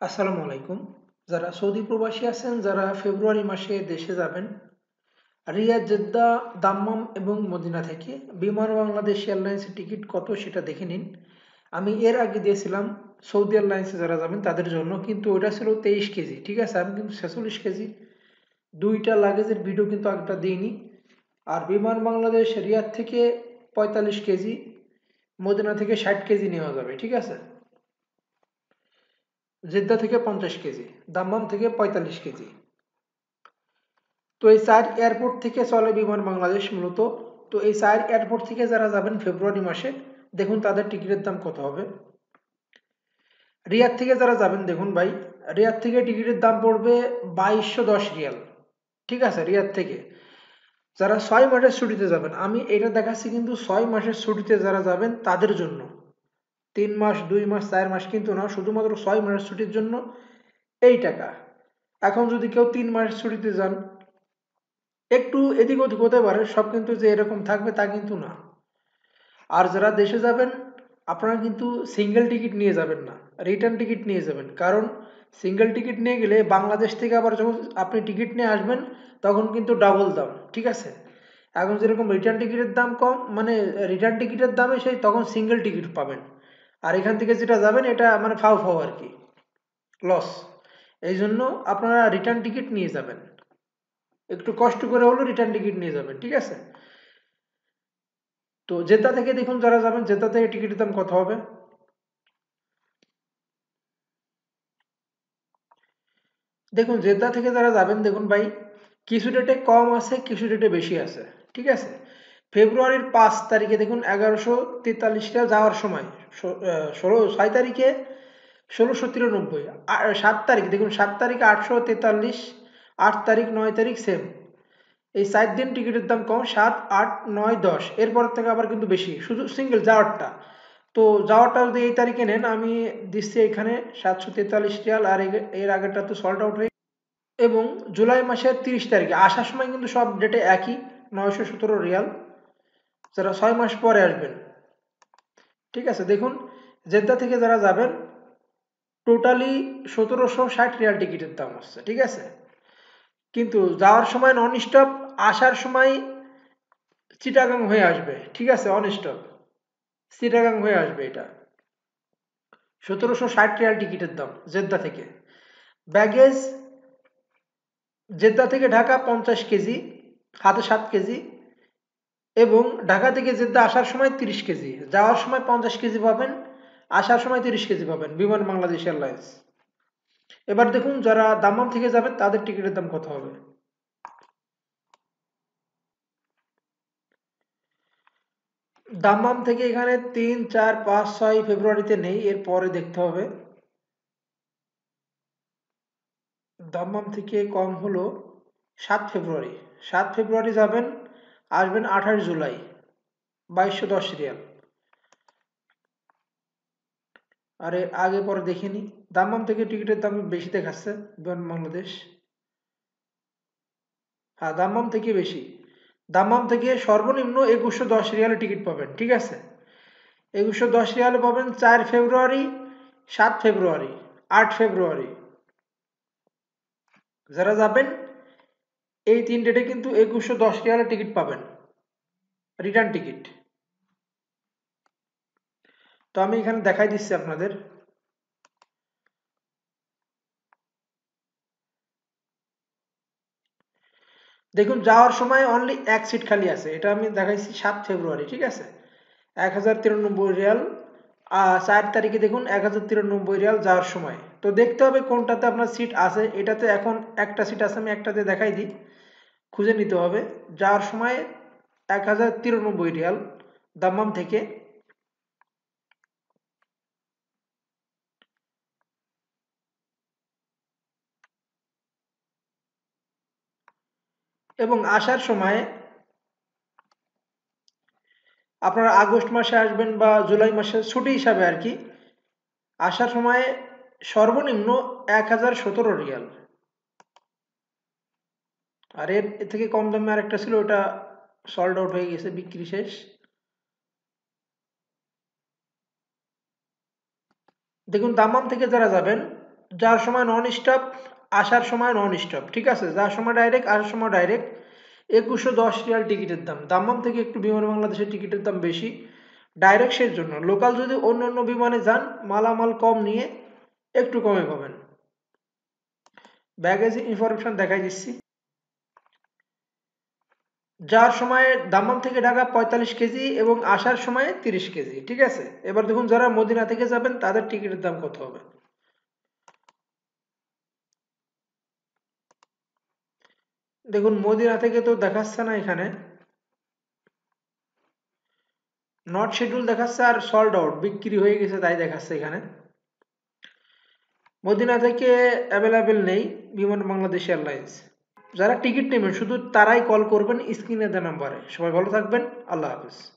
আসসালামু আলাইকুম। যারা সৌদি প্রবাসী আছেন, যারা ফেব্রুয়ারি মাসে দেশে যাবেন, রিয়াদ, জেদ্দা, দাম্মাম এবং মদিনা থেকে বিমান বাংলাদেশ এয়ারলাইন্সের টিকিট কত সেটা দেখে নিন। আমি এর আগে দিয়েছিলাম সৌদি এয়ারলাইন্সে যারা যাবেন তাদের জন্য, কিন্তু ওটা ছিল 23 কেজি। ঠিক আছে, আমি কিন্তু 46 কেজি দুইটা লাগেজের ভিডিও কিন্তু আগেটা দিইনি। আর বিমান বাংলাদেশ রিয়াদ থেকে 45 কেজি, মদিনা থেকে 60 কেজি নেওয়া যাবে। ঠিক আছে, জেদ্দা থেকে 50 কেজি, দাম্মাম থেকে 45 কেজি। তো এই চার এয়ারপোর্ট থেকে চলে বিমান বাংলাদেশ মূলত। তো এই চার এয়ারপোর্ট থেকে যারা যাবেন ফেব্রুয়ারি মাসে, দেখুন তাদের টিকিটের দাম কত হবে। রিয়াদ থেকে যারা যাবেন, দেখুন ভাই, রিয়াদ থেকে টিকিটের দাম পড়বে 2210 রিয়াল। ঠিক আছে, রিয়াদ থেকে যারা 6 মাসের ছুটিতে যাবেন, আমি এটা দেখাচ্ছি কিন্তু 6 মাসের ছুটিতে যারা যাবেন তাদের জন্য। 3 মাস, 2 মাস, 4 মাস কিন্তু না, শুধুমাত্র 6 মাসের ছুটির জন্য এই টাকা। এখন যদি কেউ 3 মাসের ছুটিতে যান, একটু এদিক ওদিক হতে পারে, সব কিন্তু যে এরকম থাকবে তা কিন্তু না। আর যারা দেশে যাবেন, আপনারা কিন্তু সিঙ্গেল টিকিট নিয়ে যাবেন না, রিটার্ন টিকিট নিয়ে যাবেন। কারণ সিঙ্গেল টিকিট নিয়ে গেলে বাংলাদেশ থেকে আবার যখন আপনি টিকিট নিয়ে আসবেন, তখন কিন্তু ডাবল দাম। ঠিক আছে, এখন যেরকম রিটার্ন টিকিটের দাম কম, মানে রিটার্ন টিকিটের দামে সেই তখন সিঙ্গেল টিকিট পাবেন। আর এখান থেকে যেটা যাবেন এটা মানে ফাও ফাও আর কি, লস। এই জন্য আপনারা রিটার্ন টিকিট নিয়ে যাবেন, একটু কষ্ট করে হলেও রিটার্ন টিকিট নিয়ে যাবেন। ঠিক আছে, তো জেদ্দা থেকে দেখুন যারা যাবেন, জেদ্দা থেকে টিকিটের দাম কত হবে। দেখুন জেদ্দা থেকে যারা যাবেন, দেখুন ভাই, কিছু ডেটে কম আছে, কিছু ডেটে বেশি আছে। ঠিক আছে, ফেব্রুয়ারির 5 তারিখে দেখুন 1143 যাওয়ার সময়, 6 তারিখে 1693, আর 7 তারিখ দেখুন, 7 তারিখে 843, 8 তারিখ, 9 তারিখ সেম। এই 4 দিন টিকিটের দাম কম, 7, 8, 9, 10। এরপর থেকে আবার কিন্তু বেশি, শুধু সিঙ্গেল যাওয়ারটা। তো যাওয়ারটা যদি এই তারিখে নেন, আমি দিচ্ছি এখানে 743 রিয়াল, আর এর আগেরটা তো সল্ট আউট হয়ে। এবং জুলাই মাসের 30 তারিখে আসার সময় কিন্তু সব ডেটে একই, 917 রিয়াল, যারা 6 মাস পরে আসবেন। ঠিক আছে, দেখুন জেদ্দা থেকে যারা যাবেন, টোটালি 1760 রিয়াল টিকিটের দাম হচ্ছে। ঠিক আছে, কিন্তু যাওয়ার সময় নন স্টপ, আসার সময় চিটাগাং হয়ে আসবে। ঠিক আছে, অন স্টপ চিটাগাং হয়ে আসবে। এটা 1760 রিয়াল টিকিটের দাম জেদ্দা থেকে। ব্যাগেজ জেদ্দা থেকে ঢাকা 50 কেজি, হাতে 7 কেজি। এবং ঢাকা থেকে জেদ্দা আসার সময় 30 কেজি, যাওয়ার সময় 50 কেজি পাবেন, আসার সময় 30 কেজি পাবেন বিমান বাংলাদেশ এয়ারলাইন্স। এবার দেখুন যারা দাম্মাম থেকে যাবেন তাদের টিকিটের দাম কত হবে। দাম্মাম থেকে এখানে 3, 4, 5, 6 ফেব্রুয়ারিতে নেই, এর পরে দেখতে হবে। দাম্মাম থেকে কম হলো 7 ফেব্রুয়ারি। 7 ফেব্রুয়ারি যাবেন, আসবেন 28 জুলাই, 2210 রিয়াল। আর এর আগে পরে দেখিনি, দাম্মাম থেকে টিকিটের দাম বেশি দেখাচ্ছে বিমান বাংলাদেশ। হ্যাঁ, দাম্মাম থেকে বেশি। দাম্মাম থেকে সর্বনিম্ন 2110 রিয়ালে টিকিট পাবেন। ঠিক আছে, 2110 রিয়ালে পাবেন 4 ফেব্রুয়ারি, 7 ফেব্রুয়ারি, 8 ফেব্রুয়ারি। যারা যাবেন এই 3 ডেটে কিন্তু 2110 রিয়ালে টিকিট পাবেন, রিটার্ন টিকিট। তো আমি এখানে দেখাই দিচ্ছি আপনাদের। দেখুন যাওয়ার সময় অনলি এক সিট খালি আছে, এটা আমি দেখাইছি 7 ফেব্রুয়ারি। ঠিক আছে, 1093 রিয়াল। 4 তারিখে দেখুন 1093 রিয়াল যাওয়ার সময়। তো দেখতে হবে কোনটাতে আপনার সিট আছে, এটাতে এখন একটা সিট আছে, আমি একটাতে দেখাই দিই, খুঁজে নিতে হবে। যাওয়ার সময় 1093 রিয়াল দাম্মাম থেকে। এবং আসার সময় আপনারা আগস্ট মাসে আসবেন বা জুলাই মাসে ছুটি হিসাবে আর কি, আসার সময় সর্বনিম্ন 1017 রিয়াল। আর এর থেকে কম দামে আরেকটা ছিল, ওটা সল্ড আউট হয়ে গেছে, বিক্রি শেষ। দেখুন দাম্মাম থেকে যারা যাবেন, যাওয়ার সময় নন স্টপ, আসার সময় নন স্টপ, ঠিক আছে, যাওয়ার সময় ডাইরেক্ট, আসার সময় ডাইরেক্ট। 2110 রিয়াল টিকিটের দাম। দাম্মাম থেকে একটু বিমান বাংলাদেশের টিকিটের দাম বেশি ডাইরেক্ট, সেই জন্য। লোকাল যদি অন্য অন্য বিমানে যান, মালামাল কম নিয়ে একটু কমে পাবেন। ব্যাগেজ ইনফরমেশন দেখাই দিচ্ছি। যাওয়ার সময় দাম্মাম থেকে ঢাকা 45 কেজি এবং আসার সময় 30 কেজি, ঠিক আছে। এবার দেখুন যারা মদিনা থেকে যাবেন তাদের টিকিটের দাম কত হবে। দেখুন মদিনা থেকে তো দেখাচ্ছে না এখানে, নট শিডিউল দেখাচ্ছে আর সল্ড আউট, বিক্রি হয়ে গেছে তাই দেখাচ্ছে এখানে। মদিনা থেকে অ্যাভেলেবেল নেই বিমান বাংলাদেশ এয়ারলাইন্স। যারা টিকিট নেবেন শুধু তারাই কল করবেন স্ক্রিনে দেওয়া নাম্বারে। সবাই ভালো থাকবেন, আল্লাহ হাফেজ।